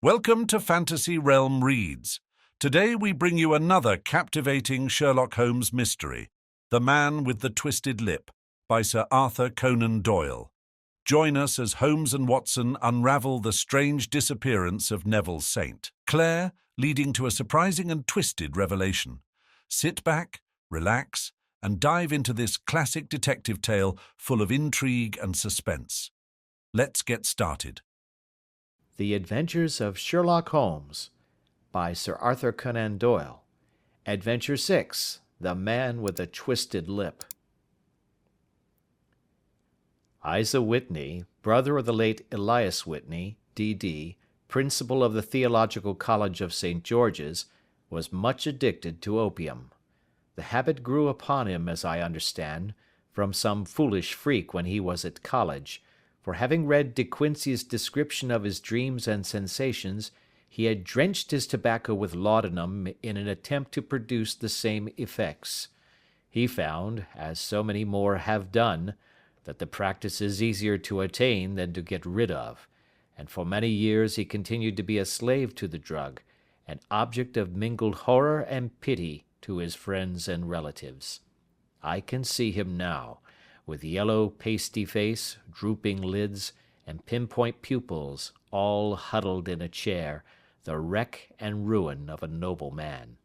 Welcome to Fantasy Realm Reads. Today we bring you another captivating Sherlock Holmes mystery, The Man with the Twisted Lip, by Sir Arthur Conan Doyle. Join us as Holmes and Watson unravel the strange disappearance of Neville Saint Claire, leading to a surprising and twisted revelation. Sit back, relax, and dive into this classic detective tale full of intrigue and suspense. Let's get started. The Adventures of Sherlock Holmes by Sir Arthur Conan Doyle. Adventure 6, The Man with the Twisted Lip. Isa Whitney, brother of the late Elias Whitney, D.D., principal of the Theological College of St. George's, was much addicted to opium. The habit grew upon him, as I understand, from some foolish freak when he was at college, for having read De Quincey's description of his dreams and sensations, he had drenched his tobacco with laudanum in an attempt to produce the same effects. He found, as so many more have done, that the practice is easier to attain than to get rid of, and for many years he continued to be a slave to the drug, an object of mingled horror and pity to his friends and relatives. I can see him now, with yellow, pasty face, drooping lids, and pinpoint pupils, all huddled in a chair, the wreck and ruin of a noble man.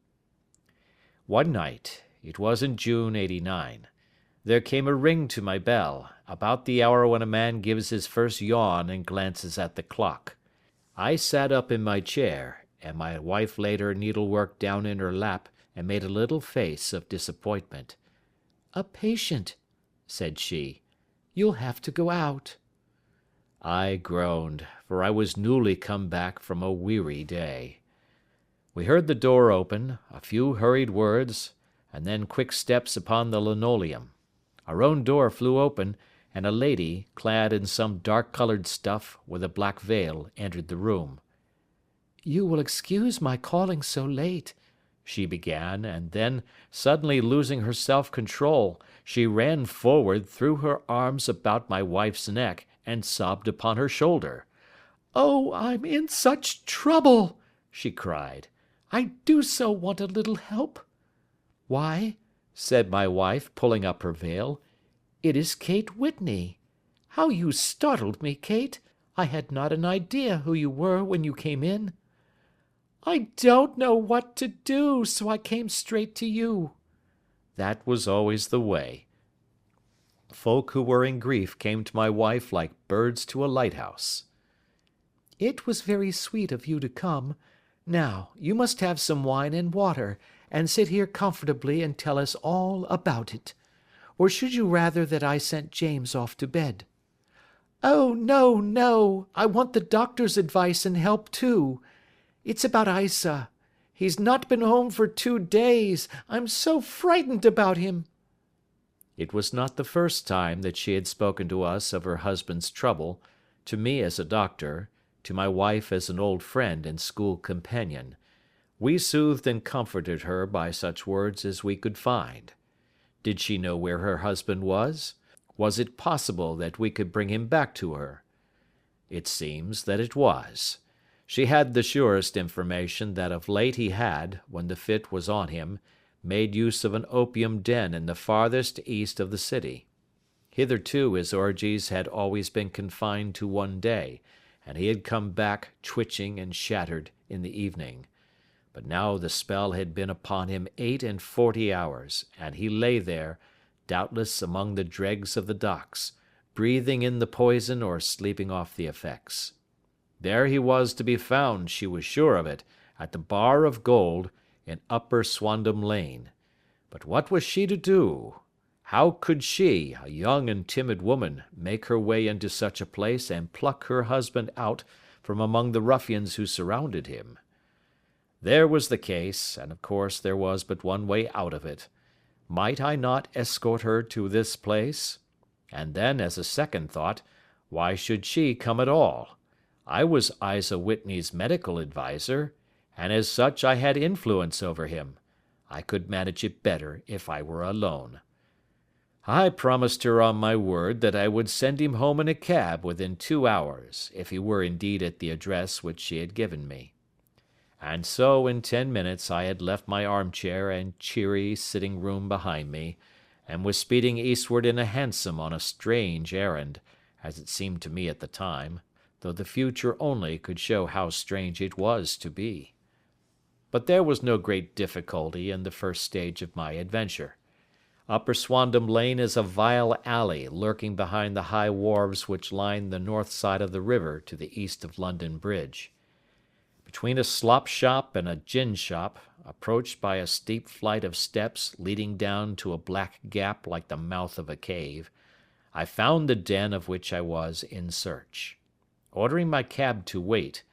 One night, it was in June '89, there came a ring to my bell, about the hour when a man gives his first yawn and glances at the clock. I sat up in my chair, and my wife laid her needlework down in her lap and made a little face of disappointment. "A patient," said she. "You'll have to go out." I groaned, for I was newly come back from a weary day. We heard the door open, a few hurried words, and then quick steps upon the linoleum. Our own door flew open, and a lady, clad in some dark-coloured stuff, with a black veil, entered the room. "You will excuse my calling so late," she began, and then, suddenly losing her self-control, she ran forward, threw her arms about my wife's neck, and sobbed upon her shoulder. "Oh, I'm in such trouble!" she cried. "I do so want a little help." "Why," said my wife, pulling up her veil, "it is Kate Whitney. How you startled me, Kate! I had not an idea who you were when you came in." "I don't know what to do, so I came straight to you." That was always the way. Folk who were in grief came to my wife like birds to a lighthouse. "It was very sweet of you to come. Now, you must have some wine and water, and sit here comfortably and tell us all about it. Or should you rather that I sent James off to bed?" "Oh, no, no! I want the doctor's advice and help too. It's about Isa. He's not been home for 2 days. I'm so frightened about him." It was not the first time that she had spoken to us of her husband's trouble, to me as a doctor, to my wife as an old friend and school companion. We soothed and comforted her by such words as we could find. Did she know where her husband was? Was it possible that we could bring him back to her? It seems that it was. She had the surest information that of late he had, when the fit was on him, made use of an opium den in the farthest east of the city. Hitherto his orgies had always been confined to one day, and he had come back twitching and shattered in the evening. But now the spell had been upon him 48 hours, and he lay there, doubtless among the dregs of the docks, breathing in the poison or sleeping off the effects. There he was to be found, she was sure of it, at the Bar of Gold, in Upper Swandam Lane. But what was she to do? How could she, a young and timid woman, make her way into such a place and pluck her husband out from among the ruffians who surrounded him? There was the case, and of course there was but one way out of it. Might I not escort her to this place? And then, as a second thought, why should she come at all? I was Isa Whitney's medical adviser, and as such I had influence over him. I could manage it better if I were alone. I promised her on my word that I would send him home in a cab within 2 hours, if he were indeed at the address which she had given me. And so in 10 minutes I had left my armchair and cheery sitting-room behind me, and was speeding eastward in a hansom on a strange errand, as it seemed to me at the time, though the future only could show how strange it was to be. But there was no great difficulty in the first stage of my adventure. Upper Swandam Lane is a vile alley lurking behind the high wharves which line the north side of the river to the east of London Bridge. Between a slop shop and a gin shop, approached by a steep flight of steps leading down to a black gap like the mouth of a cave, I found the den of which I was in search. Ordering my cab to wait,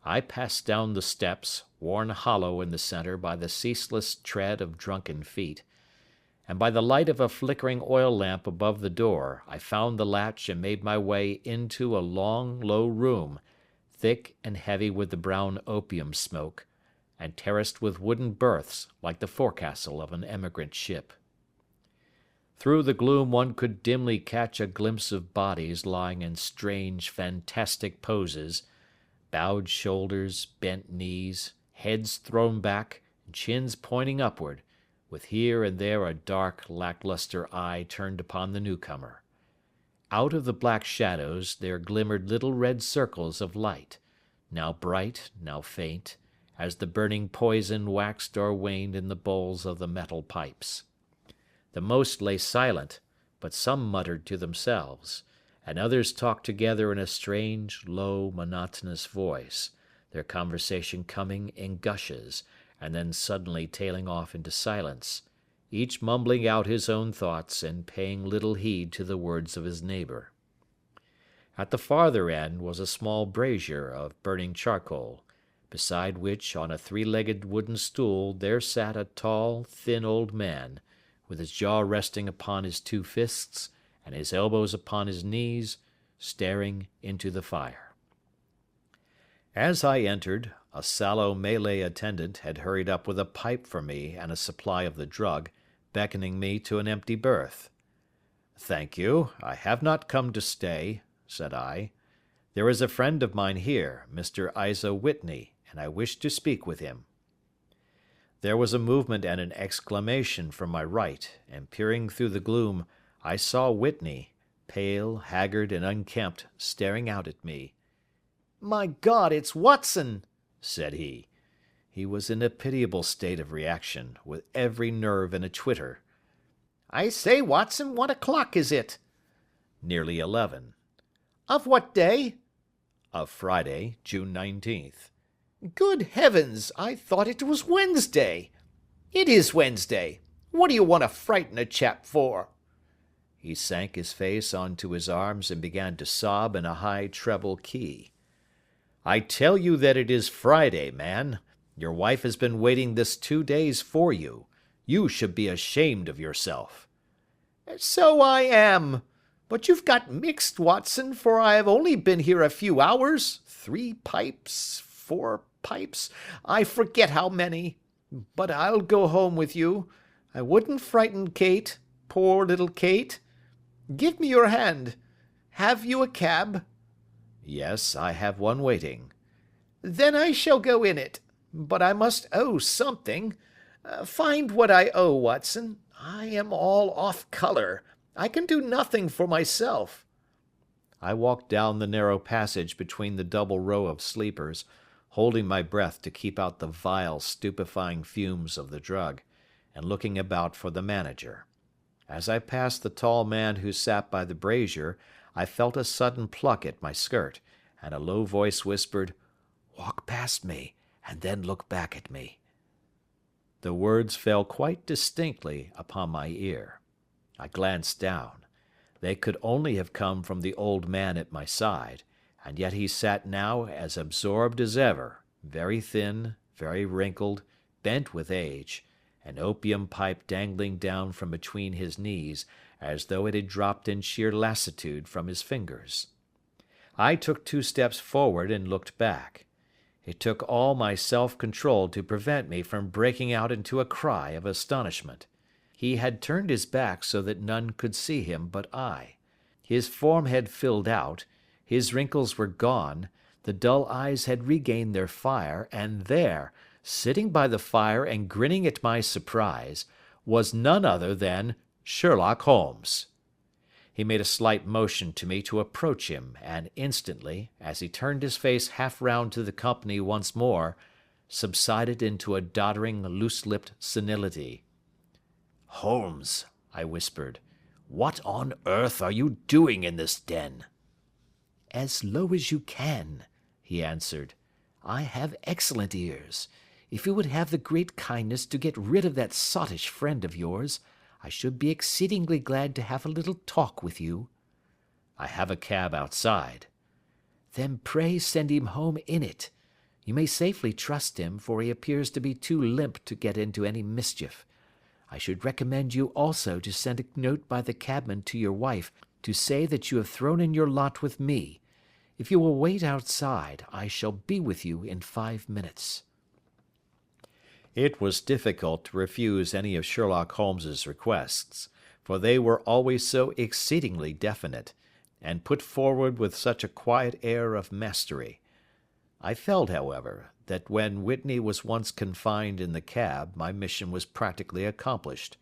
I passed down the steps, worn hollow in the centre by the ceaseless tread of drunken feet, and by the light of a flickering oil lamp above the door I found the latch and made my way into a long, low room, thick and heavy with the brown opium smoke, and terraced with wooden berths like the forecastle of an emigrant ship. Through the gloom one could dimly catch a glimpse of bodies lying in strange, fantastic poses, bowed shoulders, bent knees, heads thrown back, and chins pointing upward, with here and there a dark, lacklustre eye turned upon the newcomer. Out of the black shadows there glimmered little red circles of light, now bright, now faint, as the burning poison waxed or waned in the bowls of the metal pipes. The most lay silent, but some muttered to themselves, and others talked together in a strange, low, monotonous voice, their conversation coming in gushes, and then suddenly tailing off into silence, each mumbling out his own thoughts and paying little heed to the words of his neighbour. At the farther end was a small brazier of burning charcoal, beside which on a three-legged wooden stool there sat a tall, thin old man, with his jaw resting upon his two fists and his elbows upon his knees, staring into the fire. As I entered, a sallow Malay attendant had hurried up with a pipe for me and a supply of the drug, beckoning me to an empty berth. "Thank you, I have not come to stay," said I. "There is a friend of mine here, Mr. Isa Whitney, and I wish to speak with him." There was a movement and an exclamation from my right, and peering through the gloom, I saw Whitney, pale, haggard, and unkempt, staring out at me. "My God, it's Watson!" said he. He was in a pitiable state of reaction, with every nerve in a twitter. "I say, Watson, what o'clock is it?" "Nearly 11. "Of what day?" "Of Friday, June 19th. "Good heavens, I thought it was Wednesday." "It is Wednesday. What do you want to frighten a chap for?" He sank his face onto his arms and began to sob in a high treble key. "I tell you that it is Friday, man. Your wife has been waiting this 2 days for you. You should be ashamed of yourself." "So I am. But you've got mixed, Watson, for I have only been here a few hours. 3 pipes, 4 pipes, I forget how many. But I'll go home with you. I wouldn't frighten Kate, poor little Kate. Give me your hand. Have you a cab?" "Yes, I have one waiting." "Then I shall go in it. But I must owe something. Find what I owe, Watson. I am all off colour. I can do nothing for myself." I walked down the narrow passage between the double row of sleepers, holding my breath to keep out the vile, stupefying fumes of the drug, and looking about for the manager. As I passed the tall man who sat by the brazier, I felt a sudden pluck at my skirt, and a low voice whispered, "Walk past me, and then look back at me." The words fell quite distinctly upon my ear. I glanced down. They could only have come from the old man at my side, and yet he sat now as absorbed as ever, very thin, very wrinkled, bent with age, an opium pipe dangling down from between his knees, as though it had dropped in sheer lassitude from his fingers. I took 2 steps forward and looked back. It took all my self-control to prevent me from breaking out into a cry of astonishment. He had turned his back so that none could see him but I. His form had filled out, his wrinkles were gone, the dull eyes had regained their fire, and there, sitting by the fire and grinning at my surprise, was none other than Sherlock Holmes. He made a slight motion to me to approach him, and instantly, as he turned his face half round to the company once more, subsided into a doddering, loose-lipped senility. "Holmes," I whispered, "what on earth are you doing in this den?" "As low as you can," he answered. "I have excellent ears. If you would have the great kindness to get rid of that sottish friend of yours, I should be exceedingly glad to have a little talk with you." "I have a cab outside." "Then pray send him home in it. You may safely trust him, for he appears to be too limp to get into any mischief. I should recommend you also to send a note by the cabman to your wife to say that you have thrown in your lot with me. If you will wait outside, I shall be with you in 5 minutes." It was difficult to refuse any of Sherlock Holmes's requests, for they were always so exceedingly definite, and put forward with such a quiet air of mastery. I felt, however, that when Whitney was once confined in the cab my mission was practically accomplished,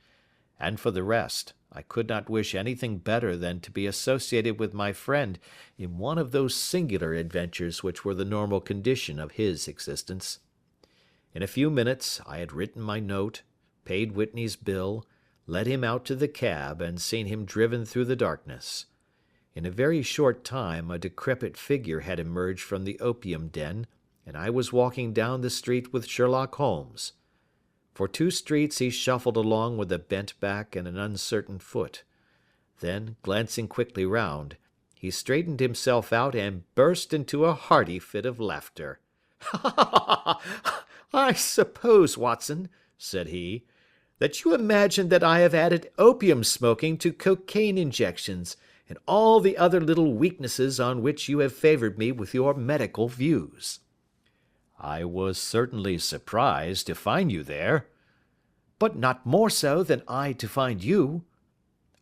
and for the rest, I could not wish anything better than to be associated with my friend in one of those singular adventures which were the normal condition of his existence. In a few minutes I had written my note, paid Whitney's bill, led him out to the cab, and seen him driven through the darkness. In a very short time a decrepit figure had emerged from the opium den, and I was walking down the street with Sherlock Holmes. For 2 streets he shuffled along with a bent back and an uncertain foot. Then, glancing quickly round, he straightened himself out and burst into a hearty fit of laughter. "I suppose, Watson," said he, "that you imagine that I have added opium smoking to cocaine injections, and all the other little weaknesses on which you have favoured me with your medical views." "I was certainly surprised to find you there." "But not more so than I to find you."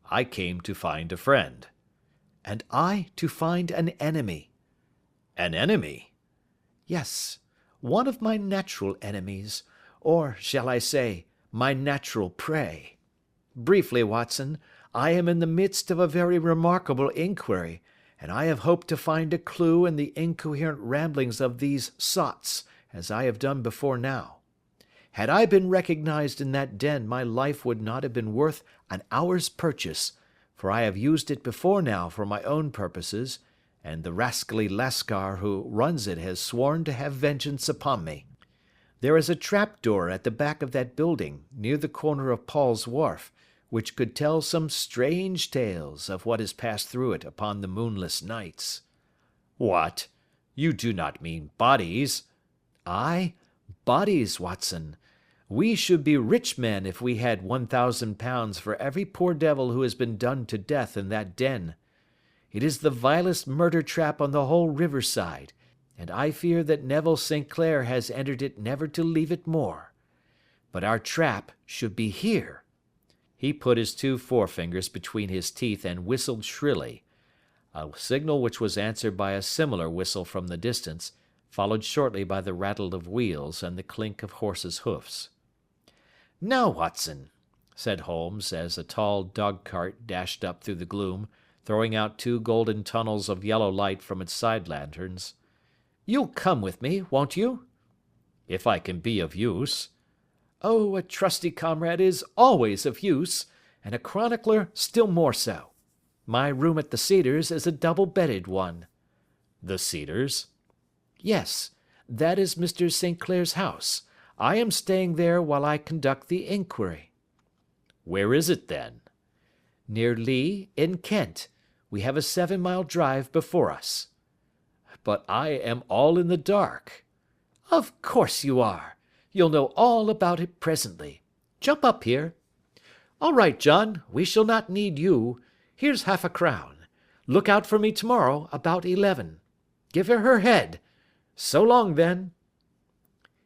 "I came to find a friend." "And I to find an enemy." "An enemy?" "Yes, one of my natural enemies, or, shall I say, my natural prey. Briefly, Watson, I am in the midst of a very remarkable inquiry, and I have hoped to find a clue in the incoherent ramblings of these sots, as I have done before now. Had I been recognized in that den my life would not have been worth an hour's purchase, for I have used it before now for my own purposes, and the rascally Lascar who runs it has sworn to have vengeance upon me. There is a trap-door at the back of that building, near the corner of Paul's Wharf, which could tell some strange tales of what has passed through it upon the moonless nights." "What? You do not mean bodies?" "Aye, bodies, Watson. We should be rich men if we had £1,000 for every poor devil who has been done to death in that den. It is the vilest murder trap on the whole riverside, and I fear that Neville St. Clair has entered it never to leave it more. But our trap should be here." He put his 2 forefingers between his teeth and whistled shrilly, a signal which was answered by a similar whistle from the distance, followed shortly by the rattle of wheels and the clink of horses' hoofs. "Now, Watson," said Holmes, as a tall dog-cart dashed up through the gloom, throwing out 2 golden tunnels of yellow light from its side lanterns, "you'll come with me, won't you?" "If I can be of use." "Oh, a trusty comrade is always of use, and a chronicler still more so. My room at the Cedars is a double-bedded one." "The Cedars?" "Yes, that is Mr. St. Clair's house. I am staying there while I conduct the inquiry." "Where is it, then?" "Near Lee, in Kent. We have a 7-mile drive before us." "But I am all in the dark." "Of course you are. You'll know all about it presently. Jump up here. All right, John, we shall not need you. Here's £half-a-crown. Look out for me tomorrow about 11. Give her her head. So long, then."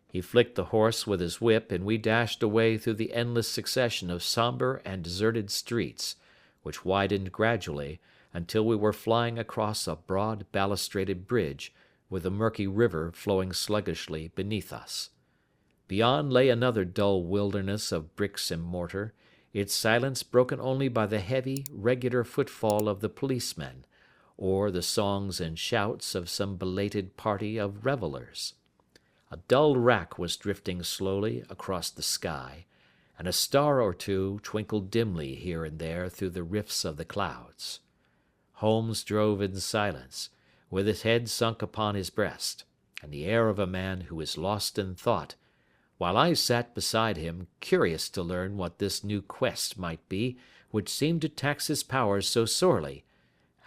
He flicked the horse with his whip, and we dashed away through the endless succession of sombre and deserted streets, which widened gradually until we were flying across a broad balustraded bridge, with the murky river flowing sluggishly beneath us. Beyond lay another dull wilderness of bricks and mortar, its silence broken only by the heavy, regular footfall of the policemen, or the songs and shouts of some belated party of revellers. A dull wrack was drifting slowly across the sky, and a star or two twinkled dimly here and there through the rifts of the clouds. Holmes drove in silence, with his head sunk upon his breast, and the air of a man who is lost in thought, while I sat beside him, curious to learn what this new quest might be which seemed to tax his powers so sorely,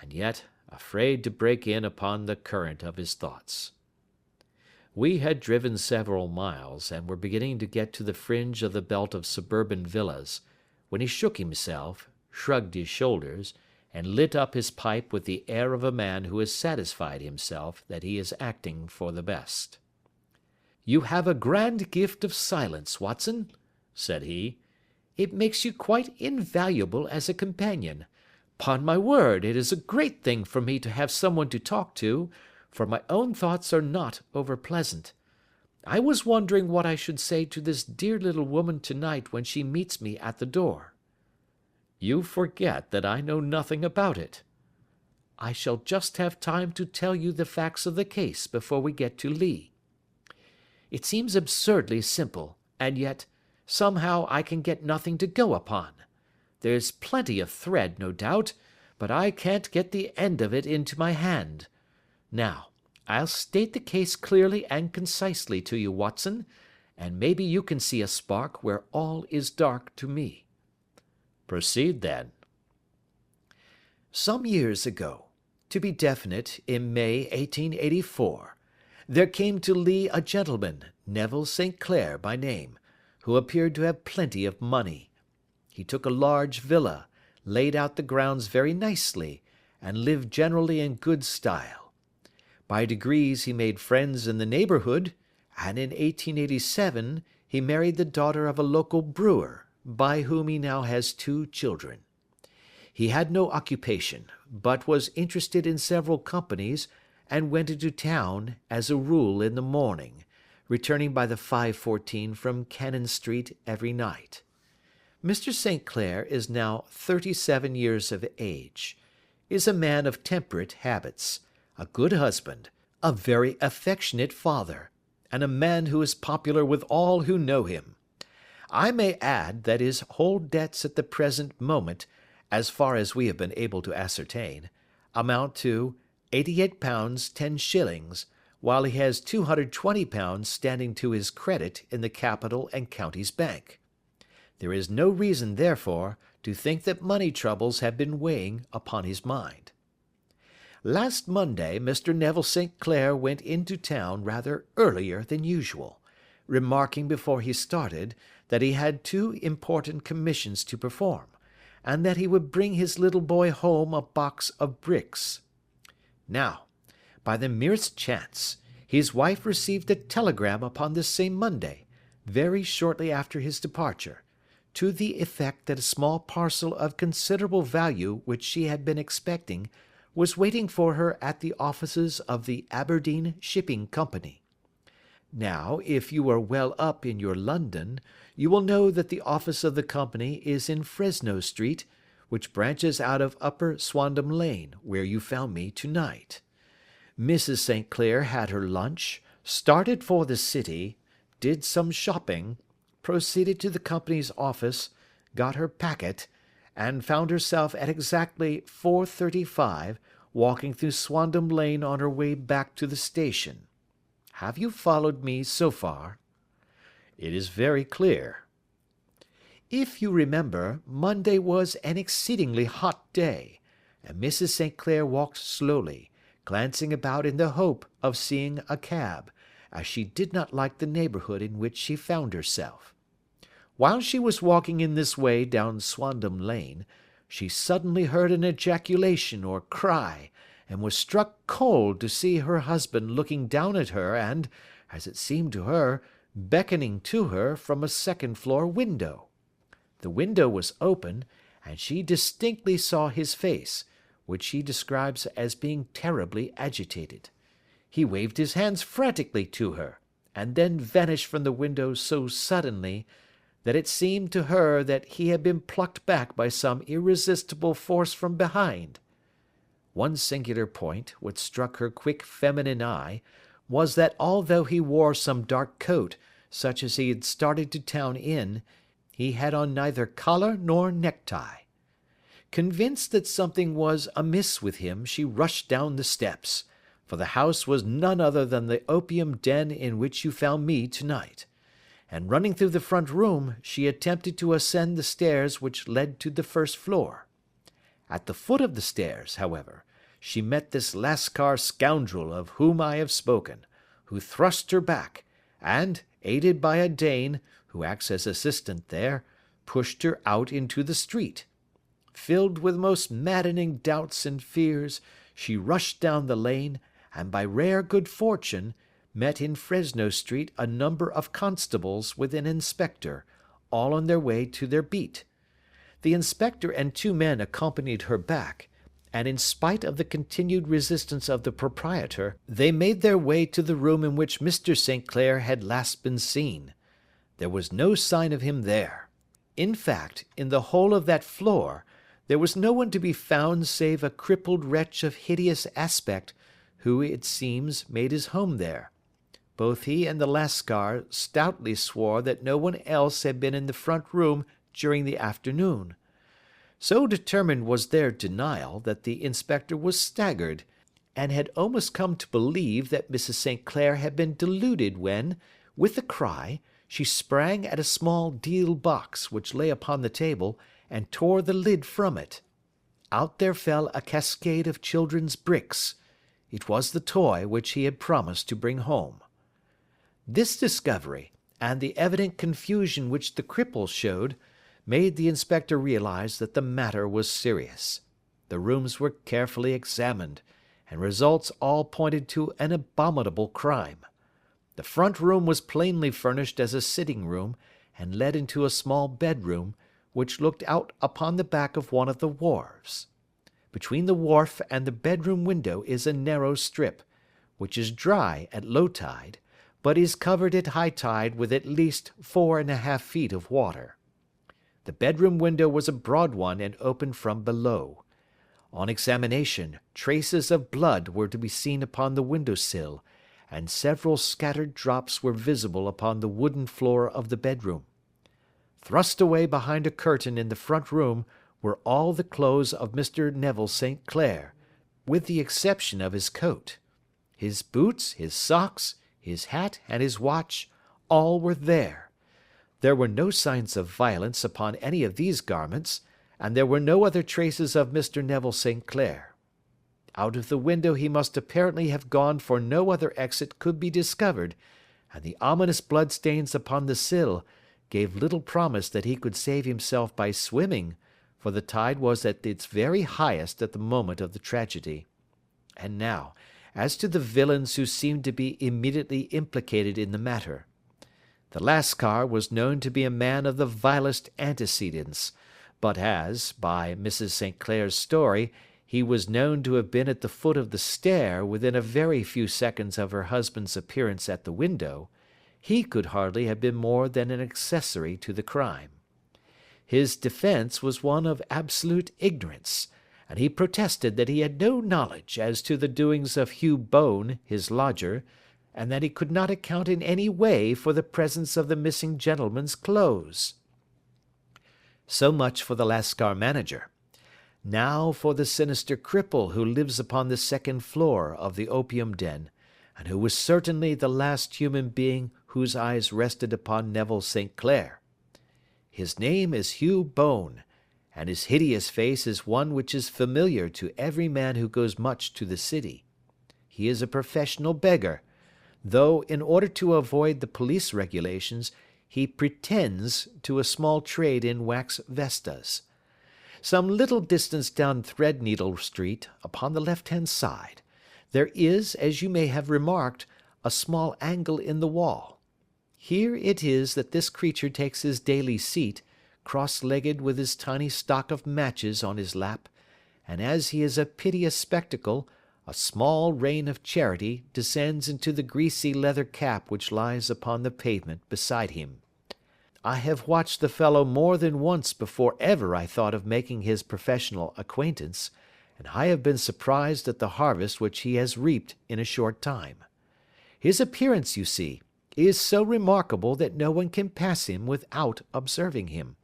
and yet afraid to break in upon the current of his thoughts. We had driven several miles, and were beginning to get to the fringe of the belt of suburban villas, when he shook himself, shrugged his shoulders, and lit up his pipe with the air of a man who has satisfied himself that he is acting for the best. "You have a grand gift of silence, Watson," said he. "It makes you quite invaluable as a companion. 'Pon my word, it is a great thing for me to have someone to talk to, for my own thoughts are not over pleasant. I was wondering what I should say to this dear little woman tonight when she meets me at the door." "You forget that I know nothing about it." "I shall just have time to tell you the facts of the case before we get to Lee. It seems absurdly simple, and yet, somehow I can get nothing to go upon. There's plenty of thread, no doubt, but I can't get the end of it into my hand. Now, I'll state the case clearly and concisely to you, Watson, and maybe you can see a spark where all is dark to me." "Proceed, then." "Some years ago, to be definite, in May 1884, there came to Lee a gentleman, Neville St. Clair by name, who appeared to have plenty of money. He took a large villa, laid out the grounds very nicely, and lived generally in good style. By degrees he made friends in the neighbourhood, and in 1887 he married the daughter of a local brewer, by whom he now has 2 children. He had no occupation, but was interested in several companies, and went into town, as a rule, in the morning, returning by the 5:14 from Cannon Street every night. Mr. St. Clair is now 37 years of age, is a man of temperate habits, a good husband, a very affectionate father, and a man who is popular with all who know him. I may add that his whole debts at the present moment, as far as we have been able to ascertain, amount to £88 10s, while he has £220 standing to his credit in the Capital and Counties Bank. There is no reason, therefore, to think that money troubles have been weighing upon his mind. Last Monday Mr. Neville St. Clair went into town rather earlier than usual, remarking before he started that he had 2 important commissions to perform, and that he would bring his little boy home a box of bricks. Now, by the merest chance, his wife received a telegram upon this same Monday, very shortly after his departure, to the effect that a small parcel of considerable value which she had been expecting was waiting for her at the offices of the Aberdeen Shipping Company. Now, if you are well up in your London, you will know that the office of the company is in Fresno Street, which branches out of Upper Swandam Lane, where you found me to-night. Mrs. St. Clair had her lunch, started for the city, did some shopping, proceeded to the company's office, got her packet, and found herself at exactly 4:35 walking through Swandam Lane on her way back to the station. Have you followed me so far? It is very clear. If you remember, Monday was an exceedingly hot day, and Mrs. St. Clair walked slowly, glancing about in the hope of seeing a cab, as she did not like the neighbourhood in which she found herself. While she was walking in this way down Swandam Lane, she suddenly heard an ejaculation or cry, and was struck cold to see her husband looking down at her and, as it seemed to her, beckoning to her from a second-floor window. The window was open, and she distinctly saw his face, which she describes as being terribly agitated. He waved his hands frantically to her, and then vanished from the window so suddenly that it seemed to her that he had been plucked back by some irresistible force from behind. One singular point, which struck her quick feminine eye, was that although he wore some dark coat, such as he had started to town in, he had on neither collar nor necktie. Convinced that something was amiss with him, she rushed down the steps, for the house was none other than the opium den in which you found me tonight, and running through the front room, she attempted to ascend the stairs which led to the first floor. At the foot of the stairs, however, she met this Lascar scoundrel of whom I have spoken, who thrust her back, and, aided by a Dane, who acts as assistant there, pushed her out into the street. Filled with most maddening doubts and fears, she rushed down the lane, and by rare good fortune, met in Fresno Street a number of constables with an inspector, all on their way to their beat. The inspector and two men accompanied her back, and in spite of the continued resistance of the proprietor, they made their way to the room in which Mr. St. Clair had last been seen. There was no sign of him there. In fact, in the whole of that floor, there was no one to be found save a crippled wretch of hideous aspect, who, it seems, made his home there. Both he and the Lascar stoutly swore that no one else had been in the front room during the afternoon. So determined was their denial that the inspector was staggered, and had almost come to believe that Mrs. St. Clair had been deluded when, with a cry, she sprang at a small deal box which lay upon the table, and tore the lid from it. Out there fell a cascade of children's bricks. It was the toy which he had promised to bring home. This discovery, and the evident confusion which the cripple showed, made the inspector realize that the matter was serious. The rooms were carefully examined, and results all pointed to an abominable crime. The front room was plainly furnished as a sitting room, and led into a small bedroom, which looked out upon the back of one of the wharves. Between the wharf and the bedroom window is a narrow strip, which is dry at low tide, but is covered at high tide with at least 4½ feet of water. The bedroom window was a broad one and opened from below. On examination, traces of blood were to be seen upon the window sill, and several scattered drops were visible upon the wooden floor of the bedroom. Thrust away behind a curtain in the front room were all the clothes of Mr. Neville St. Clair, with the exception of his coat. His boots, his socks, his hat, and his watch, all were there. There were no signs of violence upon any of these garments, and there were no other traces of Mr. Neville St. Clair. Out of the window he must apparently have gone, for no other exit could be discovered, and the ominous bloodstains upon the sill gave little promise that he could save himself by swimming, for the tide was at its very highest at the moment of the tragedy. And now, as to the villains who seemed to be immediately implicated in the matter. The Lascar was known to be a man of the vilest antecedents, but as, by Mrs. St. Clair's story, he was known to have been at the foot of the stair within a very few seconds of her husband's appearance at the window, he could hardly have been more than an accessory to the crime. His defence was one of absolute ignorance, and he protested that he had no knowledge as to the doings of Hugh Bone, his lodger, and that he could not account in any way for the presence of the missing gentleman's clothes. So much for the Lascar manager. Now for the sinister cripple who lives upon the second floor of the opium den, and who was certainly the last human being whose eyes rested upon Neville St. Clair. His name is Hugh Bone, and his hideous face is one which is familiar to every man who goes much to the city. He is a professional beggar, though, in order to avoid the police regulations, he pretends to a small trade in wax vestas. Some little distance down Threadneedle Street, upon the left-hand side, there is, as you may have remarked, a small angle in the wall. Here it is that this creature takes his daily seat, cross-legged with his tiny stock of matches on his lap, and as he is a piteous spectacle, a small rain of charity descends into the greasy leather cap which lies upon the pavement beside him. I have watched the fellow more than once before ever I thought of making his professional acquaintance, and I have been surprised at the harvest which he has reaped in a short time. His appearance, you see, is so remarkable that no one can pass him without observing him.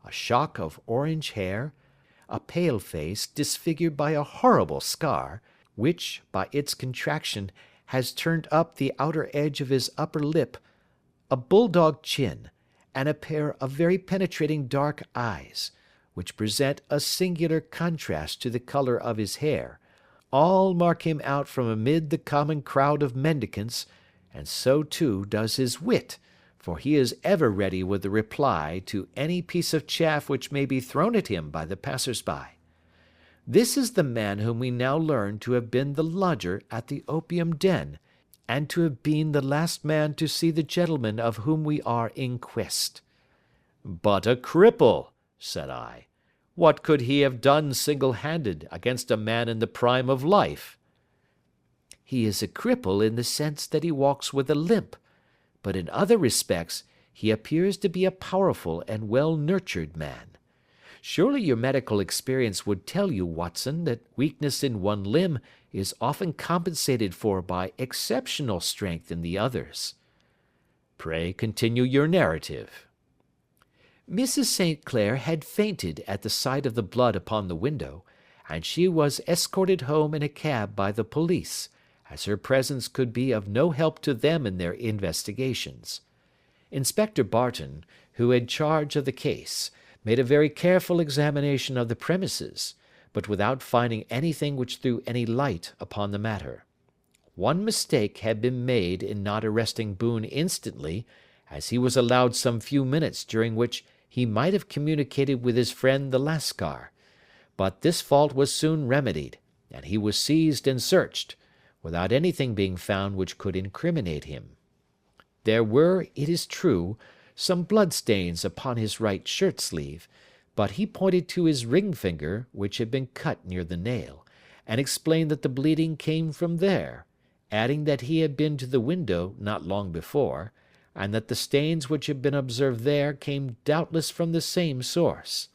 A shock of orange hair, a pale face disfigured by a horrible scar, which, by its contraction, has turned up the outer edge of his upper lip, a bulldog chin, and a pair of very penetrating dark eyes, which present a singular contrast to the colour of his hair, all mark him out from amid the common crowd of mendicants, and so too does his wit, for he is ever ready with a reply to any piece of chaff which may be thrown at him by the passers-by. This is the man whom we now learn to have been the lodger at the opium den, and to have been the last man to see the gentleman of whom we are in quest. But a cripple, said I. What could he have done single-handed against a man in the prime of life? He is a cripple in the sense that he walks with a limp, but in other respects he appears to be a powerful and well-nurtured man. Surely your medical experience would tell you, Watson, that weakness in one limb is often compensated for by exceptional strength in the others. Pray continue your narrative. Mrs. St. Clair had fainted at the sight of the blood upon the window, and she was escorted home in a cab by the police, as her presence could be of no help to them in their investigations. Inspector Barton, who had charge of the case, made a very careful examination of the premises, but without finding anything which threw any light upon the matter. One mistake had been made in not arresting Boone instantly, as he was allowed some few minutes during which he might have communicated with his friend the Lascar, but this fault was soon remedied, and he was seized and searched, without anything being found which could incriminate him. There were, it is true, some blood-stains upon his right shirt-sleeve, but he pointed to his ring finger, which had been cut near the nail, and explained that the bleeding came from there, adding that he had been to the window not long before, and that the stains which had been observed there came doubtless from the same source.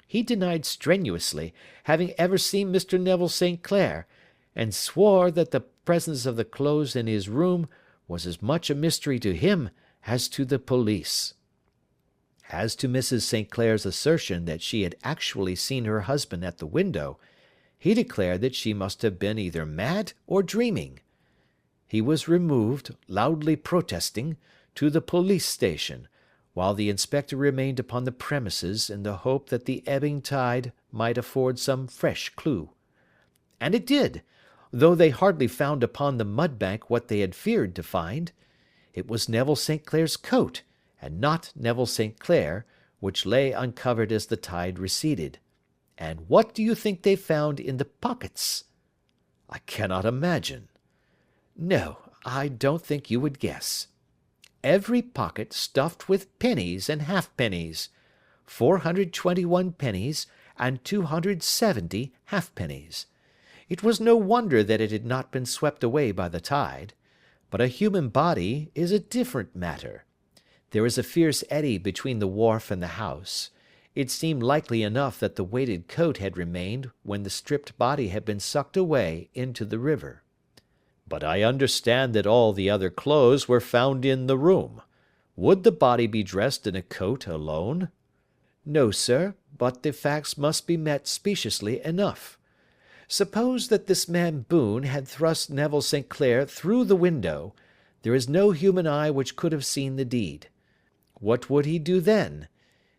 He denied strenuously having ever seen Mr. Neville St. Clair, and swore that the presence of the clothes in his room was as much a mystery to him as to the police. As to Mrs. St. Clair's assertion that she had actually seen her husband at the window, he declared that she must have been either mad or dreaming. He was removed, loudly protesting, to the police station, while the inspector remained upon the premises in the hope that the ebbing tide might afford some fresh clue. And it did, though they hardly found upon the mud-bank what they had feared to find. It was Neville St. Clair's coat, and not Neville St. Clair, which lay uncovered as the tide receded. And what do you think they found in the pockets? I cannot imagine. No, I don't think you would guess. Every pocket stuffed with pennies and halfpennies, 421 pennies and 270 halfpennies. It was no wonder that it had not been swept away by the tide. But a human body is a different matter. There is a fierce eddy between the wharf and the house. It seemed likely enough that the weighted coat had remained when the stripped body had been sucked away into the river. But I understand that all the other clothes were found in the room. Would the body be dressed in a coat alone? No, sir, but the facts must be met speciously enough. Suppose that this man Boone had thrust Neville St. Clair through the window, there is no human eye which could have seen the deed. What would he do then?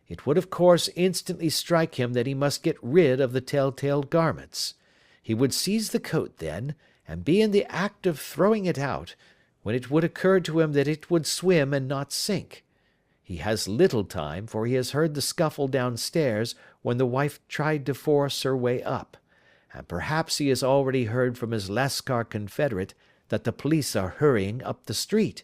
It would of course instantly strike him that he must get rid of the tell-tale garments. He would seize the coat then, and be in the act of throwing it out, when it would occur to him that it would swim and not sink. He has little time, for he has heard the scuffle downstairs when the wife tried to force her way up, and perhaps he has already heard from his Lascar confederate that the police are hurrying up the street.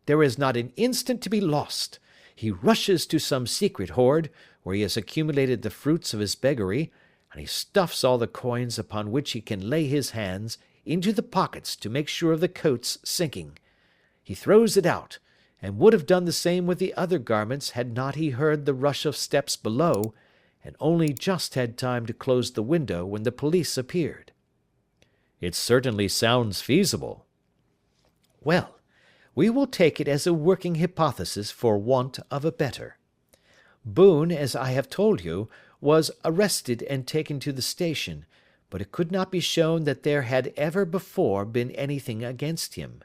There is not an instant to be lost. He rushes to some secret hoard, where he has accumulated the fruits of his beggary, and he stuffs all the coins upon which he can lay his hands into the pockets to make sure of the coat's sinking. He throws it out, and would have done the same with the other garments had not he heard the rush of steps below, and only just had time to close the window when the police appeared." "It certainly sounds feasible." "Well, we will take it as a working hypothesis for want of a better. Boone, as I have told you, was arrested and taken to the station, but it could not be shown that there had ever before been anything against him.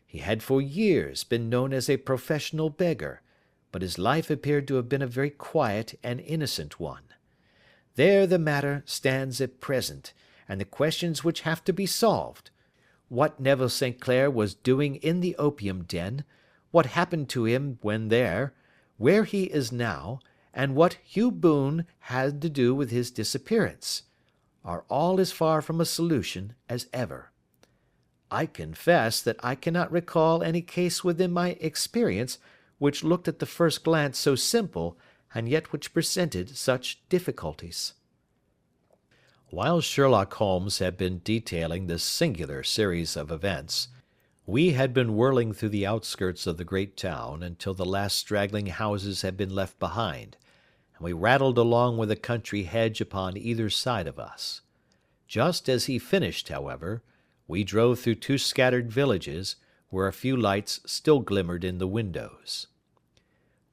He had for years been known as a professional beggar, but his life appeared to have been a very quiet and innocent one. There the matter stands at present, and the questions which have to be solved: what Neville St. Clair was doing in the opium den, what happened to him when there, where he is now, and what Hugh Boone had to do with his disappearance, are all as far from a solution as ever. I confess that I cannot recall any case within my experience which looked at the first glance so simple, and yet which presented such difficulties." While Sherlock Holmes had been detailing this singular series of events, we had been whirling through the outskirts of the great town until the last straggling houses had been left behind, and we rattled along with a country hedge upon either side of us. Just as he finished, however, we drove through 2 scattered villages, where a few lights still glimmered in the windows.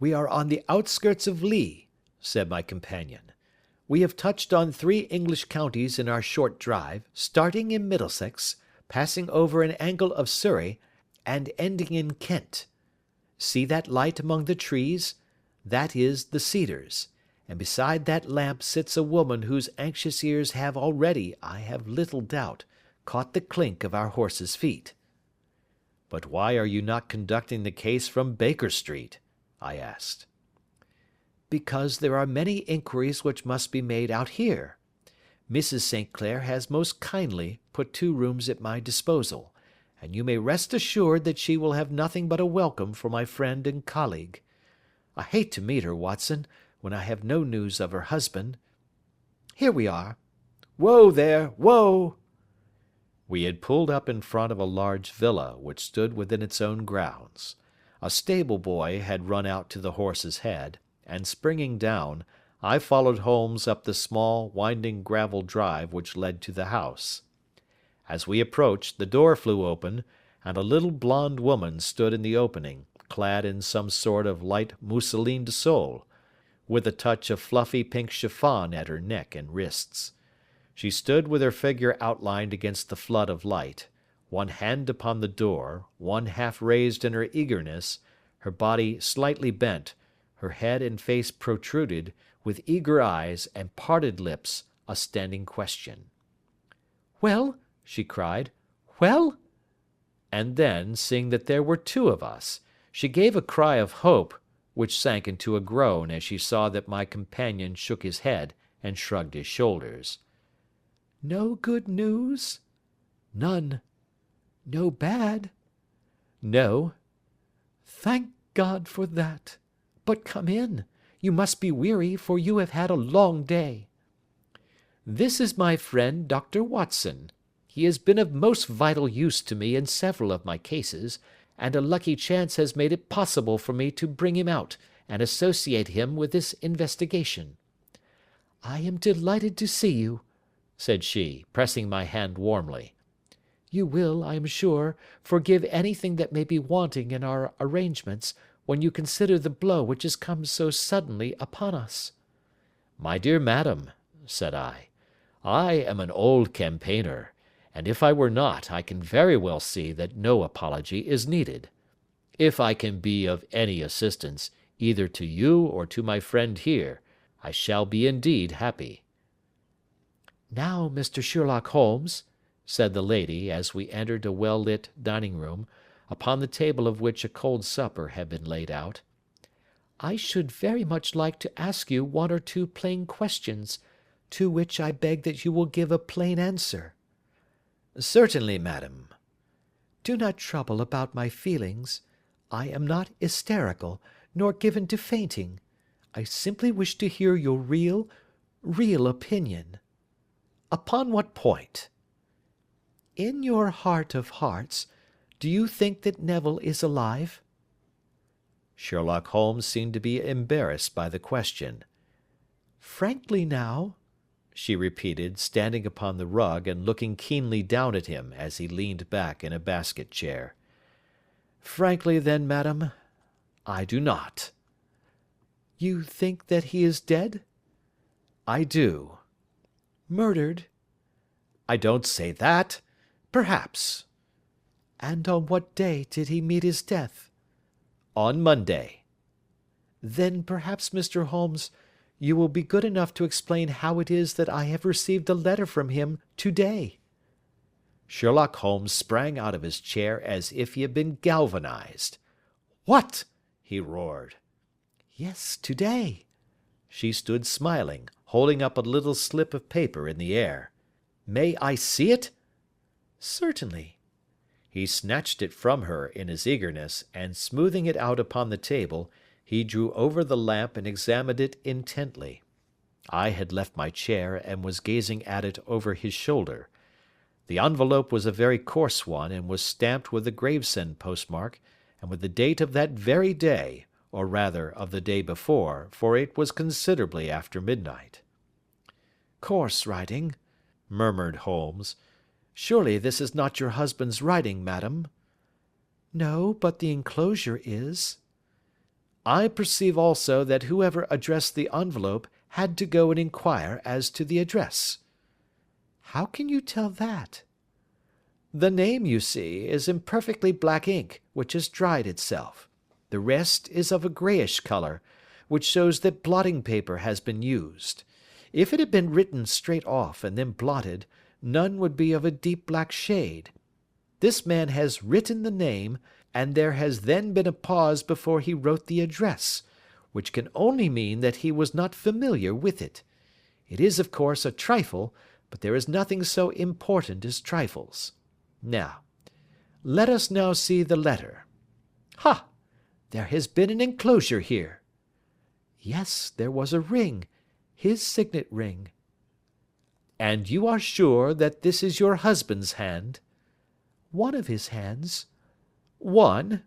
"We are on the outskirts of Lee," said my companion. "We have touched on 3 English counties in our short drive, starting in Middlesex, passing over an angle of Surrey, and ending in Kent. See that light among the trees? That is the Cedars, and beside that lamp sits a woman whose anxious ears have already, I have little doubt, caught the clink of our horses' feet." "But why are you not conducting the case from Baker Street?" I asked. "Because there are many inquiries which must be made out here. Mrs. St. Clair has most kindly put 2 rooms at my disposal, and you may rest assured that she will have nothing but a welcome for my friend and colleague. I hate to meet her, Watson, when I have no news of her husband. Here we are. Whoa there, whoa!" We had pulled up in front of a large villa which stood within its own grounds. A stable boy had run out to the horse's head, and springing down, I followed Holmes up the small, winding gravel drive which led to the house. As we approached, the door flew open, and a little blonde woman stood in the opening, clad in some sort of light mousseline de sole, with a touch of fluffy pink chiffon at her neck and wrists. She stood with her figure outlined against the flood of light, one hand upon the door, one half raised in her eagerness, her body slightly bent, her head and face protruded, with eager eyes and parted lips, a standing question. "Well?" she cried. "Well?" And then, seeing that there were 2 of us, she gave a cry of hope, which sank into a groan as she saw that my companion shook his head and shrugged his shoulders. "No good news?" "None." "No bad?" "No." "Thank God for that. But come in. You must be weary, for you have had a long day. This is my friend Dr. Watson. He has been of most vital use to me in several of my cases, and a lucky chance has made it possible for me to bring him out and associate him with this investigation. I am delighted to see you," said she, pressing my hand warmly. "You will, I am sure, forgive anything that may be wanting in our arrangements, when you consider the blow which has come so suddenly upon us." "My dear madam," said I am an old campaigner, and if I were not, I can very well see that no apology is needed. If I can be of any assistance, either to you or to my friend here, I shall be indeed happy." "Now, Mr. Sherlock Holmes," said the lady, as we entered a well-lit dining-room, upon the table of which a cold supper had been laid out, "I should very much like to ask you 1 or 2 plain questions, to which I beg that you will give a plain answer." "Certainly, madam." "Do not trouble about my feelings. I am not hysterical, nor given to fainting. I simply wish to hear your real opinion." "Upon what point?" "In your heart of hearts, do you think that Neville is alive?" Sherlock Holmes seemed to be embarrassed by the question. "Frankly now," she repeated, standing upon the rug and looking keenly down at him as he leaned back in a basket chair. "Frankly, then, madam, I do not." "You think that he is dead?" "I do." "Murdered?" "I don't say that. Perhaps." "And on what day did he meet his death?" "On Monday." "Then perhaps, Mr. Holmes, you will be good enough to explain how it is that I have received a letter from him to-day." Sherlock Holmes sprang out of his chair as if he had been galvanized. "What?" he roared. "Yes, to-day." She stood smiling, holding up a little slip of paper in the air. "May I see it?" "Certainly." He snatched it from her in his eagerness, and smoothing it out upon the table, he drew over the lamp and examined it intently. I had left my chair and was gazing at it over his shoulder. The envelope was a very coarse one and was stamped with the Gravesend postmark and with the date of that very day, or rather of the day before, for it was considerably after midnight. "Coarse writing," murmured Holmes. "Surely this is not your husband's writing, madam?" "No, but the enclosure is." "I perceive also that whoever addressed the envelope had to go and inquire as to the address." "How can you tell that?" "The name, you see, is in perfectly black ink, which has dried itself. The rest is of a greyish colour, which shows that blotting paper has been used. If it had been written straight off and then blotted, none would be of a deep black shade. This man has written the name, and there has then been a pause before he wrote the address, which can only mean that he was not familiar with it. It is, of course, a trifle, but there is nothing so important as trifles. Now, let us now see the letter. Ha! There has been an enclosure here." "Yes, there was a ring, his signet ring." "And you are sure that this is your husband's hand?" "One of his hands." "One?"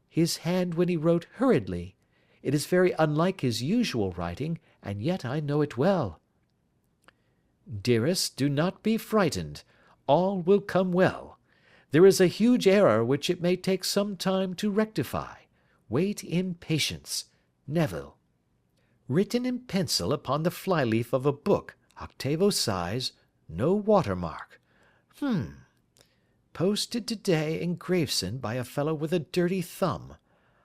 "His hand when he wrote hurriedly. It is very unlike his usual writing, and yet I know it well." "Dearest, do not be frightened. All will come well. There is a huge error which it may take some time to rectify. Wait in patience. Neville." "Written in pencil upon the flyleaf of a book, octavo size, no watermark. Posted today in Gravesend by a fellow with a dirty thumb.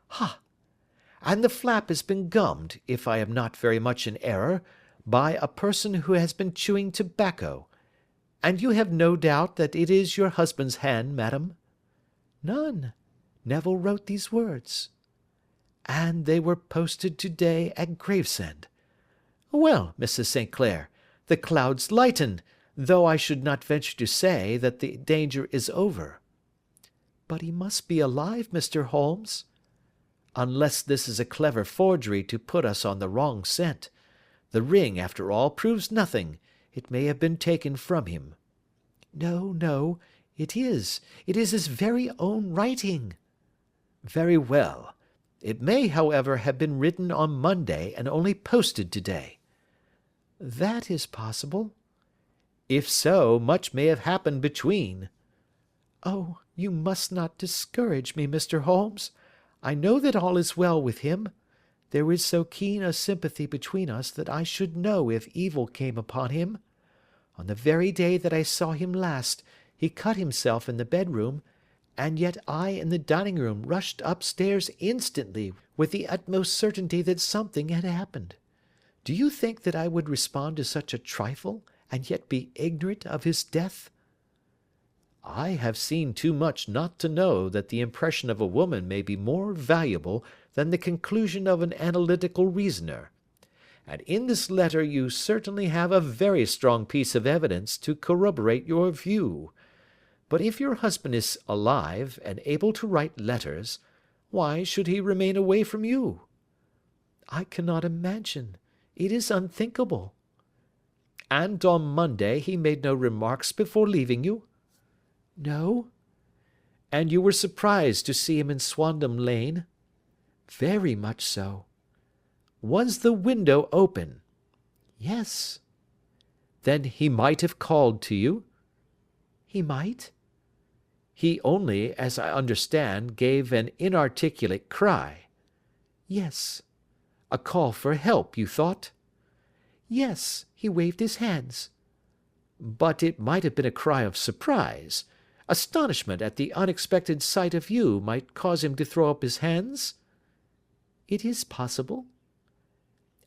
Ha! And the flap has been gummed, if I am not very much in error, by a person who has been chewing tobacco. And you have no doubt that it is your husband's hand, madam?" "None. Neville wrote these words." "And they were posted to-day at Gravesend. Well, Mrs. St. Clair, the clouds lighten, though I should not venture to say that the danger is over." "But he must be alive, Mr. Holmes." "Unless this is a clever forgery to put us on the wrong scent. The ring, after all, proves nothing. It may have been taken from him." "No, no, it is. It is his very own writing." "Very well. It may, however, have been written on Monday and only posted today." "That is possible." "If so, much may have happened between." "Oh, you must not discourage me, Mr. Holmes. I know that all is well with him. There is so keen a sympathy between us that I should know if evil came upon him. On the very day that I saw him last, he cut himself in the bedroom, and yet I in the dining room rushed upstairs instantly with the utmost certainty that something had happened. Do you think that I would respond to such a trifle, and yet be ignorant of his death?" "I have seen too much not to know that the impression of a woman may be more valuable than the conclusion of an analytical reasoner. And in this letter you certainly have a very strong piece of evidence to corroborate your view. But if your husband is alive, and able to write letters, Why should he remain away from you? I cannot imagine. It is unthinkable. And on Monday he made no remarks before leaving you? No. And you were surprised to see him in Swandam Lane? Very much so. Was the window open? Yes. Then he might have called to you? He might. He only, as I understand, gave an inarticulate cry. Yes. A call for help, you thought? Yes, he waved his hands. But it might have been a cry of surprise. Astonishment at the unexpected sight of you might cause him to throw up his hands? It is possible.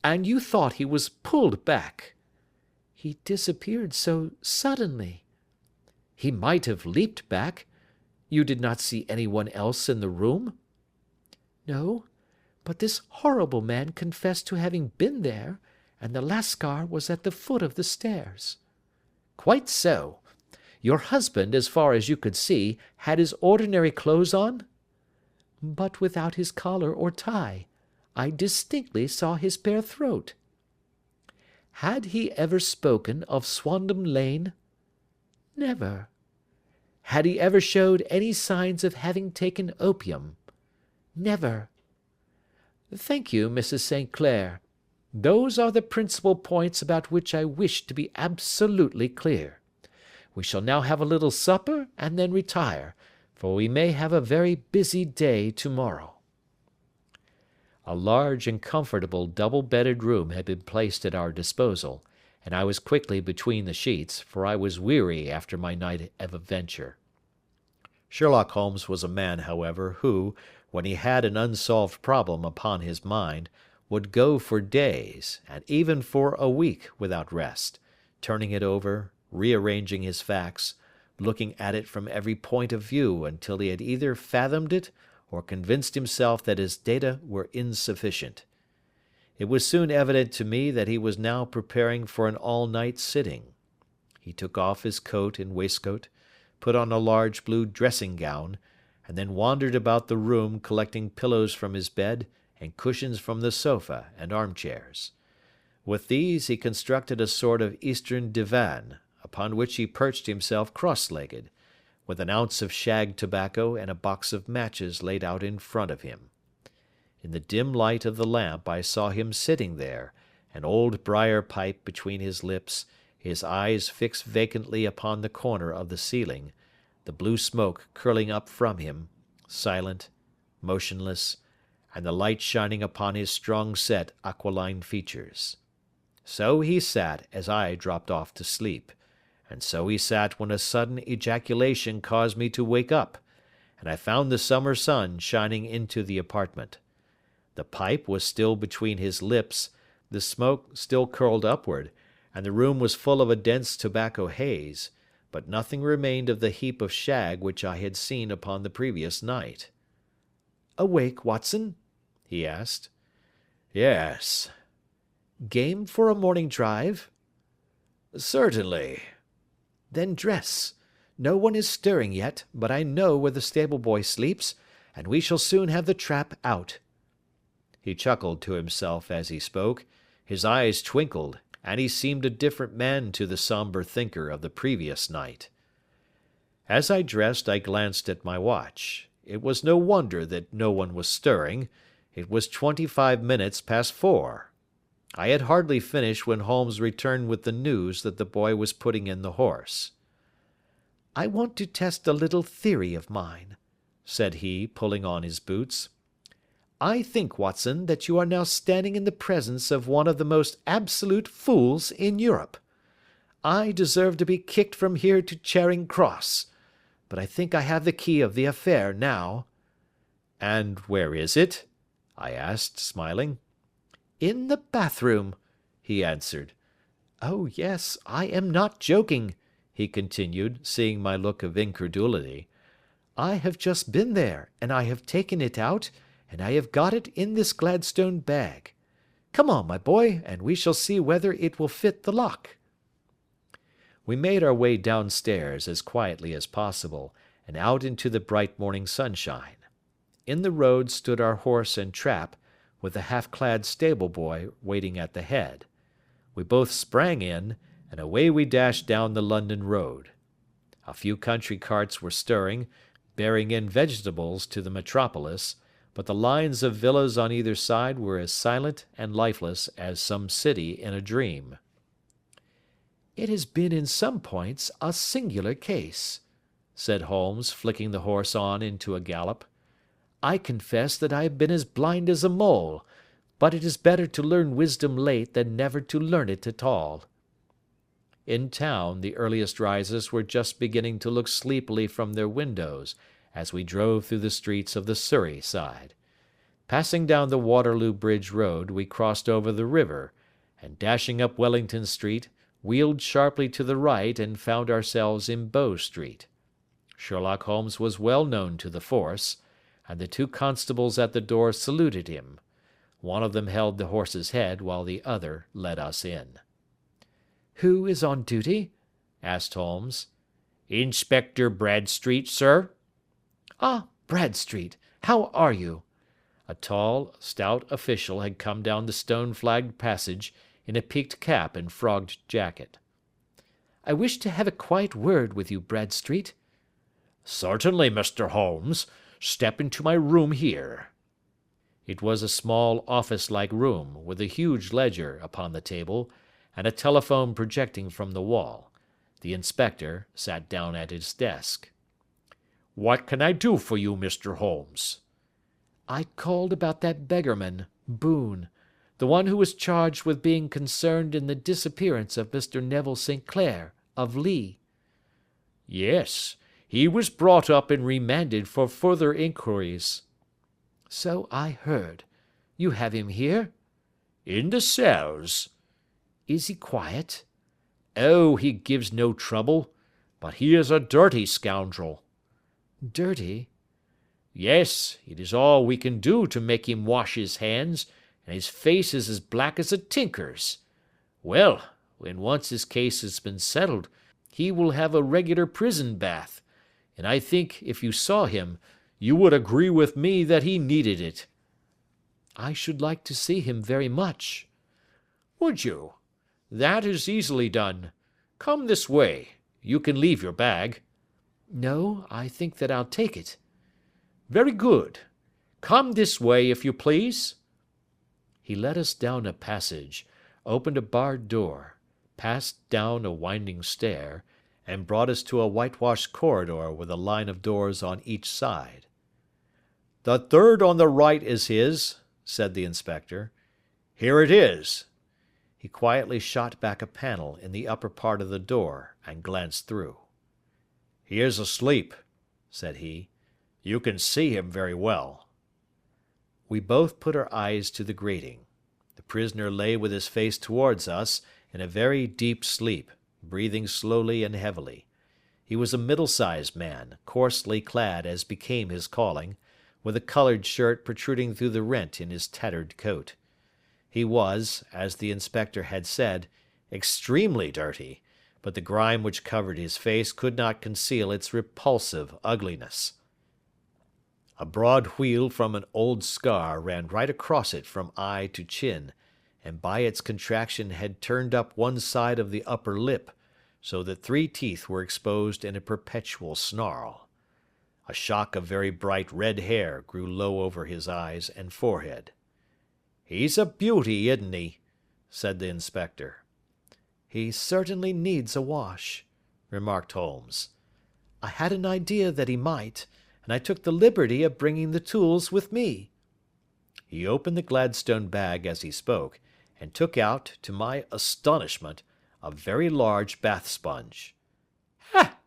And you thought he was pulled back? He disappeared so suddenly. He might have leaped back. You did not see anyone else in the room? No, but this horrible man confessed to having been there, and the Lascar was at the foot of the stairs. Quite so. Your husband, as far as you could see, had his ordinary clothes on? But without his collar or tie. I distinctly saw his bare throat. Had he ever spoken of Swandam Lane? Never. Had he ever showed any signs of having taken opium? Never. Thank you, Mrs. St. Clair. Those are the principal points about which I wish to be absolutely clear. We shall now have a little supper and then retire, for we may have a very busy day tomorrow. A large and comfortable double-bedded room had been placed at our disposal, and I was quickly between the sheets, for I was weary after my night of adventure. Sherlock Holmes was a man, however, who, when he had an unsolved problem upon his mind, would go for days, and even for a week, without rest, turning it over, rearranging his facts, looking at it from every point of view until he had either fathomed it or convinced himself that his data were insufficient. It was soon evident to me that he was now preparing for an all-night sitting. He took off his coat and waistcoat, put on a large blue dressing-gown, and then wandered about the room collecting pillows from his bed and cushions from the sofa and armchairs. With these he constructed a sort of Eastern divan, upon which he perched himself cross-legged, with an ounce of shag tobacco and a box of matches laid out in front of him. In the dim light of the lamp I saw him sitting there, an old briar pipe between his lips, his eyes fixed vacantly upon the corner of the ceiling, the blue smoke curling up from him, silent, motionless, and the light shining upon his strong-set aquiline features. So he sat as I dropped off to sleep, and so he sat when a sudden ejaculation caused me to wake up, and I found the summer sun shining into the apartment. The pipe was still between his lips, the smoke still curled upward, and the room was full of a dense tobacco haze, but nothing remained of the heap of shag which I had seen upon the previous night. "Awake, Watson?" he asked. "Yes." "Game for a morning drive?" "Certainly." "Then dress. No one is stirring yet, but I know where the stable-boy sleeps, and we shall soon have the trap out." He chuckled to himself as he spoke, his eyes twinkled, and he seemed a different man to the sombre thinker of the previous night. As I dressed I glanced at my watch. It was no wonder that no one was stirring. It was 25 minutes past 4. I had hardly finished when Holmes returned with the news that the boy was putting in the horse. "I want to test a little theory of mine," said he, pulling on his boots. "I think, Watson, that you are now standing in the presence of one of the most absolute fools in Europe. I deserve to be kicked from here to Charing Cross. But I think I have the key of the affair now." "And where is it?" I asked, smiling. "In the bathroom," he answered. "Oh, yes, I am not joking," he continued, seeing my look of incredulity. "I have just been there, and I have taken it out, and I have got it in this Gladstone bag. Come on, my boy, and we shall see whether it will fit the lock." We made our way downstairs as quietly as possible, and out into the bright morning sunshine. In the road stood our horse and trap, with the half-clad stable-boy waiting at the head. We both sprang in, and away we dashed down the London road. A few country carts were stirring, bearing in vegetables to the metropolis, but the lines of villas on either side were as silent and lifeless as some city in a dream. "It has been in some points a singular case," said Holmes, flicking the horse on into a gallop. "I confess that I have been as blind as a mole, but it is better to learn wisdom late than never to learn it at all." In town, the earliest risers were just beginning to look sleepily from their windows as we drove through the streets of the Surrey side. Passing down the Waterloo Bridge Road, we crossed over the river, and dashing up Wellington Street, wheeled sharply to the right and found ourselves in Bow Street. Sherlock Holmes was well known to the force, and the two constables at the door saluted him. One of them held the horse's head, while the other led us in. "Who is on duty?" asked Holmes. "Inspector Bradstreet, sir." "Ah, Bradstreet, how are you?" A tall, stout official had come down the stone-flagged passage in a peaked cap and frogged jacket. "I wish to have a quiet word with you, Bradstreet." "Certainly, Mr. Holmes. Step into my room here." It was a small office-like room, with a huge ledger upon the table, and a telephone projecting from the wall. The inspector sat down at his desk. "What can I do for you, Mr. Holmes?" "I called about that beggarman, Boone, the one who was charged with being concerned in the disappearance of Mr. Neville St. Clair, of Lee." "Yes, he was brought up and remanded for further inquiries." "So I heard. You have him here?" "In the cells." "Is he quiet?" "Oh, he gives no trouble, but he is a dirty scoundrel." "Dirty?" "Yes, it is all we can do to make him wash his hands, and his face is as black as a tinker's. Well, when once his case has been settled, he will have a regular prison bath, and I think, if you saw him, you would agree with me that he needed it." "I should like to see him very much." "Would you? That is easily done. Come this way. You can leave your bag." "No, I think that I'll take it." "Very good. Come this way, if you please." He led us down a passage, opened a barred door, passed down a winding stair, and brought us to a whitewashed corridor with a line of doors on each side. "The third on the right is his," said the inspector. "Here it is." He quietly shot back a panel in the upper part of the door and glanced through. "He is asleep," said he. "You can see him very well." We both put our eyes to the grating. The prisoner lay with his face towards us in a very deep sleep, breathing slowly and heavily. He was a middle-sized man, coarsely clad as became his calling, with a coloured shirt protruding through the rent in his tattered coat. He was, as the inspector had said, extremely dirty, but the grime which covered his face could not conceal its repulsive ugliness. A broad wheal from an old scar ran right across it from eye to chin, and by its contraction had turned up one side of the upper lip, so that 3 teeth were exposed in a perpetual snarl. A shock of very bright red hair grew low over his eyes and forehead. "He's a beauty, isn't he?" said the inspector. "He certainly needs a wash," remarked Holmes. "I had an idea that he might, and I took the liberty of bringing the tools with me." He opened the Gladstone bag as he spoke, and took out, to my astonishment, a very large bath sponge. "Ha!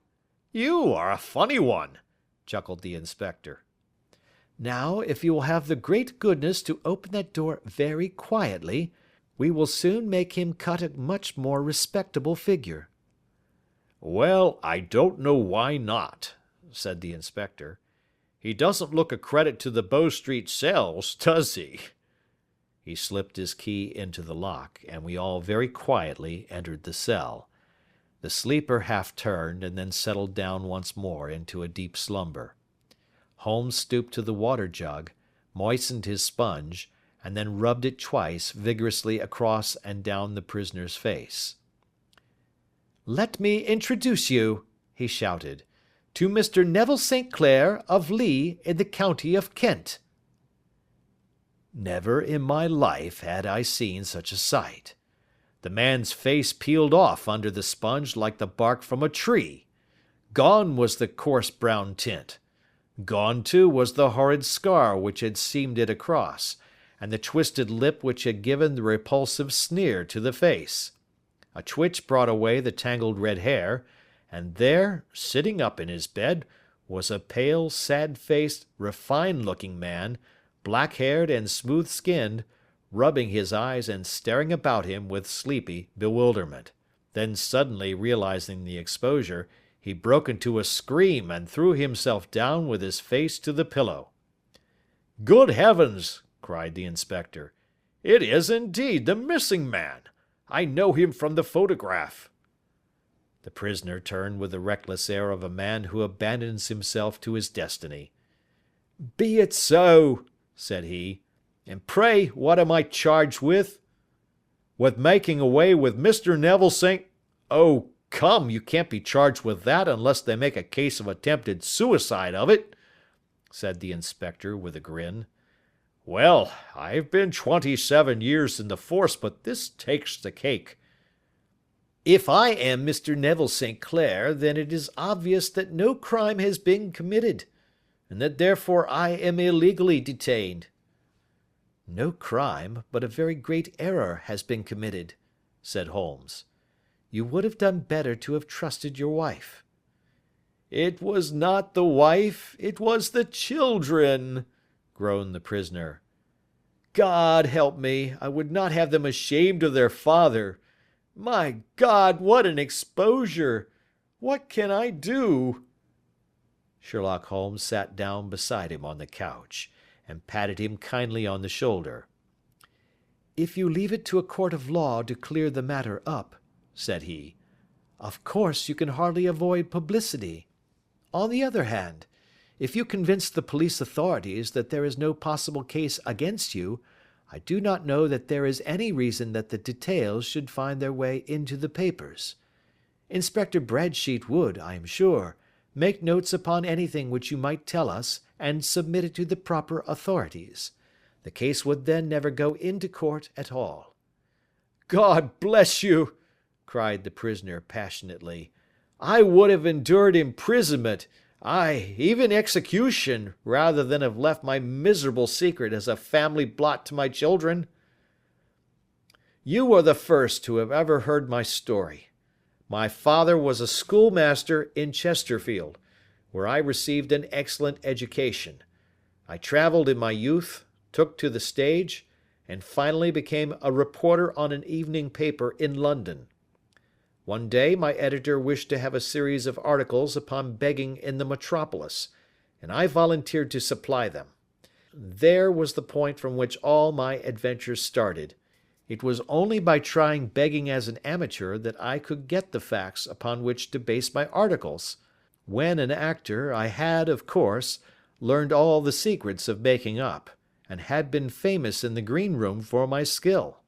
You are a funny one," chuckled the inspector. "Now, if you will have the great goodness to open that door very quietly, we will soon make him cut a much more respectable figure." "Well, I don't know why not," said the inspector. "He doesn't look a credit to the Bow Street cells, does he?" He slipped his key into the lock, and we all very quietly entered the cell. The sleeper half turned, and then settled down once more into a deep slumber. Holmes stooped to the water jug, moistened his sponge, and then rubbed it twice vigorously across and down the prisoner's face. "Let me introduce you," he shouted, "to Mr. Neville St. Clair of Lee in the county of Kent." Never in my life had I seen such a sight. The man's face peeled off under the sponge like the bark from a tree. Gone was the coarse brown tint. Gone, too, was the horrid scar which had seamed it across, and the twisted lip which had given the repulsive sneer to the face. A twitch brought away the tangled red hair, and there, sitting up in his bed, was a pale, sad-faced, refined-looking man, black-haired and smooth-skinned, rubbing his eyes and staring about him with sleepy bewilderment. Then suddenly realizing the exposure, he broke into a scream and threw himself down with his face to the pillow. "Good heavens!" cried the inspector. "It is indeed the missing man. I know him from the photograph." The prisoner turned with the reckless air of a man who abandons himself to his destiny. "Be it so," said he. "And pray what am I charged with?" "With making away with Mr. Neville St. Oh, come, you can't be charged with that unless they make a case of attempted suicide of it," said the inspector with a grin. "Well, I've been 27 years in the force, but this takes the cake." "If I am Mr. Neville St. Clair, then it is obvious that no crime has been committed, and that therefore I am illegally detained." "No crime, but a very great error has been committed," said Holmes. "You would have done better to have trusted your wife." "It was not the wife, it was the children," groaned the prisoner. "God help me, I would not have them ashamed of their father. My God, what an exposure! What can I do?" Sherlock Holmes sat down beside him on the couch, and patted him kindly on the shoulder. "If you leave it to a court of law to clear the matter up," said he, "of course you can hardly avoid publicity. On the other hand, if you convince the police authorities that there is no possible case against you, I do not know that there is any reason that the details should find their way into the papers. Inspector Bradsheet would, I am sure, make notes upon anything which you might tell us and submit it to the proper authorities. The case would then never go into court at all." "God bless you!" cried the prisoner passionately. "I would have endured imprisonment, aye, even execution, rather than have left my miserable secret as a family blot to my children. You are the first who have ever heard my story. My father was a schoolmaster in Chesterfield, where I received an excellent education. I travelled in my youth, took to the stage, and finally became a reporter on an evening paper in London. One day my editor wished to have a series of articles upon begging in the metropolis, and I volunteered to supply them. There was the point from which all my adventures started. It was only by trying begging as an amateur that I could get the facts upon which to base my articles. When an actor, I had, of course, learned all the secrets of making up, and had been famous in the green room for my skill.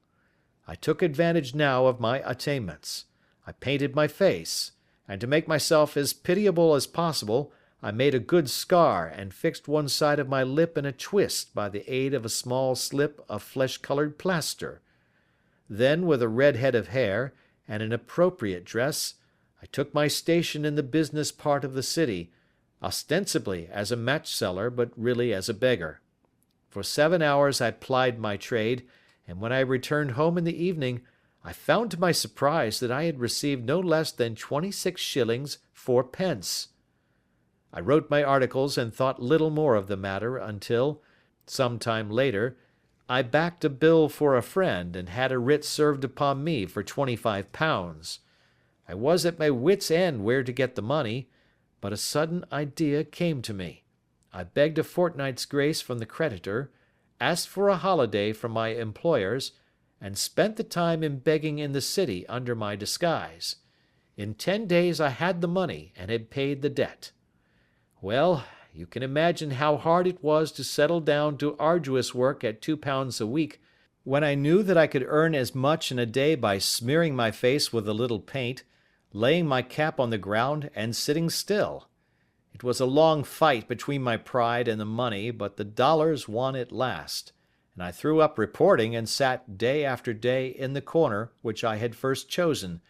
I took advantage now of my attainments. I painted my face, and to make myself as pitiable as possible, I made a good scar and fixed one side of my lip in a twist by the aid of a small slip of flesh-colored plaster. Then, with a red head of hair and an appropriate dress, I took my station in the business part of the city, ostensibly as a match-seller, but really as a beggar. For 7 hours I plied my trade, and when I returned home in the evening, I found to my surprise that I had received no less than 26 shillings 4 pence. I wrote my articles and thought little more of the matter until, some time later, I backed a bill for a friend and had a writ served upon me for £25. I was at my wits' end where to get the money, but a sudden idea came to me. I begged a fortnight's grace from the creditor, asked for a holiday from my employers, and spent the time in begging in the city under my disguise. In 10 days I had the money and had paid the debt. Well, You can imagine how hard it was to settle down to arduous work at £2 a week, when I knew that I could earn as much in a day by smearing my face with a little paint, laying my cap on the ground, and sitting still. It was a long fight between my pride and the money, but the dollars won at last, and I threw up reporting and sat day after day in the corner which I had first chosen,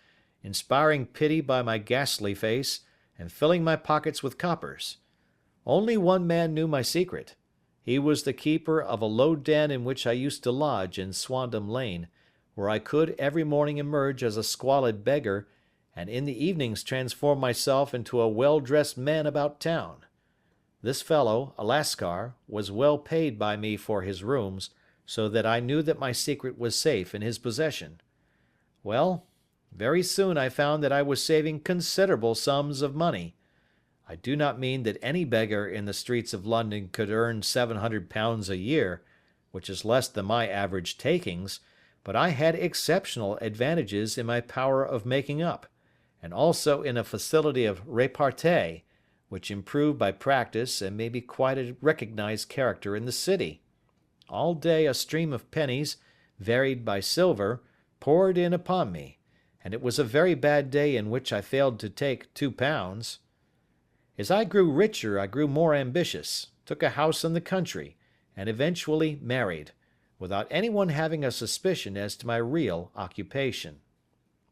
inspiring pity by my ghastly face, and filling my pockets with coppers. Only one man knew my secret. He was the keeper of a low den in which I used to lodge in Swandam Lane, where I could every morning emerge as a squalid beggar, and in the evenings transform myself into a well-dressed man about town. This fellow, a Lascar, was well paid by me for his rooms, so that I knew that my secret was safe in his possession. Well, very soon I found that I was saving considerable sums of money. I do not mean that any beggar in the streets of London could earn £700 a year, which is less than my average takings, but I had exceptional advantages in my power of making up, and also in a facility of repartee, which improved by practice and made me quite a recognized character in the city. All day a stream of pennies, varied by silver, poured in upon me, and it was a very bad day in which I failed to take £2. As I grew richer, I grew more ambitious, took a house in the country, and eventually married, without anyone having a suspicion as to my real occupation.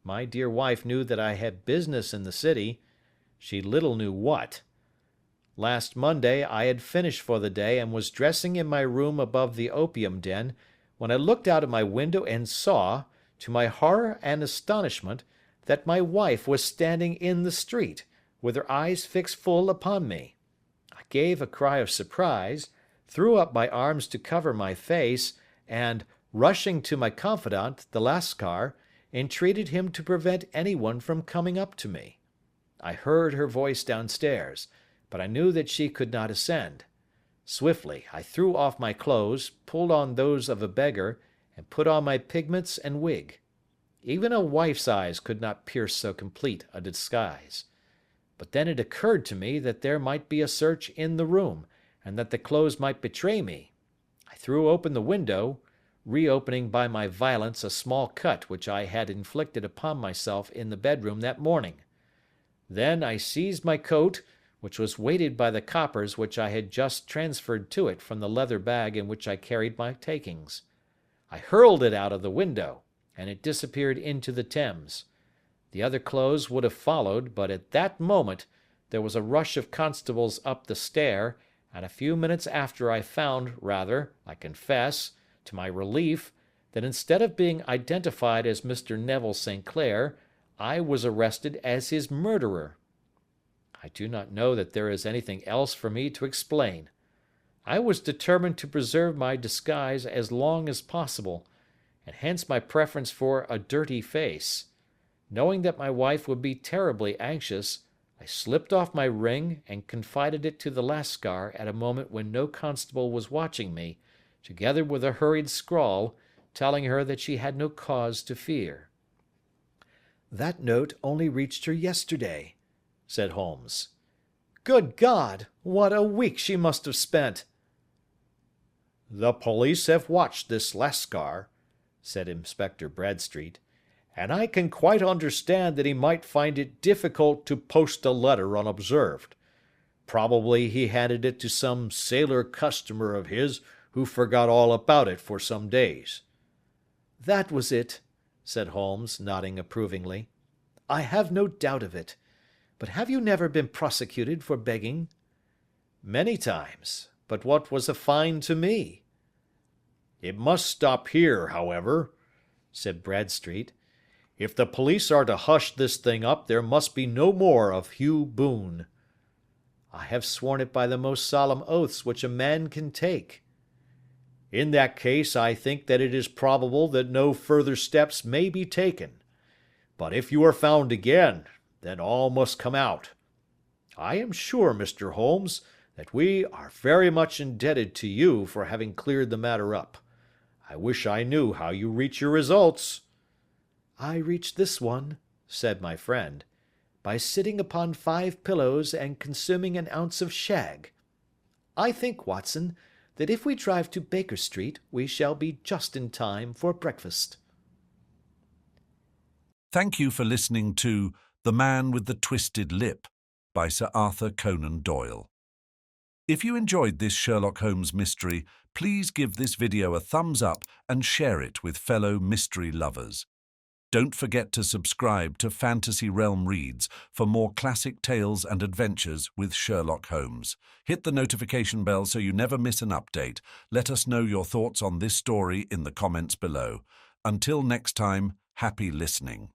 My dear wife knew that I had business in the city. She little knew what. Last Monday I had finished for the day and was dressing in my room above the opium den, when I looked out of my window and saw, to my horror and astonishment, that my wife was standing in the street, with her eyes fixed full upon me. I gave a cry of surprise, threw up my arms to cover my face, and, rushing to my confidant, the Lascar, entreated him to prevent anyone from coming up to me. I heard her voice downstairs, but I knew that she could not ascend. Swiftly I threw off my clothes, pulled on those of a beggar, and put on my pigments and wig. Even a wife's eyes could not pierce so complete a disguise. But then it occurred to me that there might be a search in the room, and that the clothes might betray me. I threw open the window, reopening by my violence a small cut which I had inflicted upon myself in the bedroom that morning. Then I seized my coat, which was weighted by the coppers which I had just transferred to it from the leather bag in which I carried my takings. I hurled it out of the window, and it disappeared into the Thames. The other clothes would have followed, but at that moment there was a rush of constables up the stair, and a few minutes after I found, rather, I confess, to my relief, that instead of being identified as Mr. Neville St. Clair, I was arrested as his murderer. I do not know that there is anything else for me to explain. I was determined to preserve my disguise as long as possible, and hence my preference for a dirty face. Knowing that my wife would be terribly anxious, I slipped off my ring and confided it to the Lascar at a moment when no constable was watching me, together with a hurried scrawl, telling her that she had no cause to fear. "That note only reached her yesterday," said Holmes. "Good God! What a week she must have spent!" "The police have watched this Lascar," said Inspector Bradstreet, "and I can quite understand that he might find it difficult to post a letter unobserved. Probably he handed it to some sailor customer of his who forgot all about it for some days." "That was it," said Holmes, nodding approvingly. "I have no doubt of it. But have you never been prosecuted for begging?" "Many times. But what was a fine to me?" "It must stop here, however," said Bradstreet. "If the police are to hush this thing up, there must be no more of Hugh Boone." "I have sworn it by the most solemn oaths which a man can take." "In that case, I think that it is probable that no further steps may be taken. But if you are found again, then all must come out. I am sure, Mr. Holmes, that we are very much indebted to you for having cleared the matter up. I wish I knew how you reach your results." "I reached this one," said my friend, "by sitting upon 5 pillows and consuming an ounce of shag. I think, Watson, that if we drive to Baker Street, we shall be just in time for breakfast. Thank you for listening to The Man with the Twisted Lip by Sir Arthur Conan Doyle. If you enjoyed this Sherlock Holmes mystery, please give this video a thumbs up and share it with fellow mystery lovers. Don't forget to subscribe to Fantasy Realm Reads for more classic tales and adventures with Sherlock Holmes. Hit the notification bell so you never miss an update. Let us know your thoughts on this story in the comments below. Until next time, happy listening.